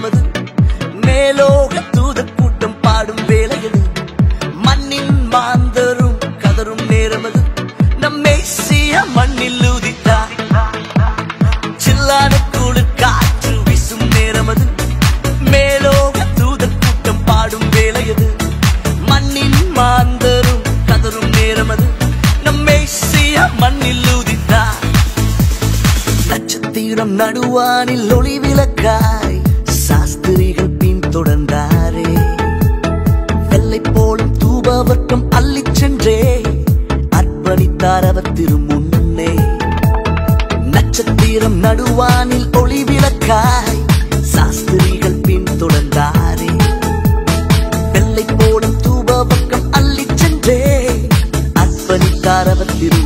நேரமது மேலோக தூத கூட்டம் பாடும் வேளையது மண்ணின் மாந்தரும் கதரும் நேரமது நம் மேசியா மண்ணில் ஊதித்தார் சில்லான குளிர் காற்று வீசும் நேரமது மேலோக தூத கூட்டம் பாடும் வேளையது மண்ணின் மாந்தரும் கதரும் நேரமது நம் மேசியா மண்ணில் ஊதித்தார் நட்சத்திரம் நடுவானில் ஒளி விளக்காய் சாஸ்திரிகள் பின் தொடர்ந்தாரே வெள்ளை போலும் தூபவர்க்கம் அள்ளிச் சென்றே அர்ப்பணித்தார் அவர் திருமுன்னே நட்சத்திரம் நடுவானில் ஒளி விளக்காய் சாஸ்திரிகள் பின் தொடர்ந்தாரே வெள்ளை போலும் தூபவர்க்கம் அள்ளிச் சென்றே அர்ப்பணித்தார் அவர் திரு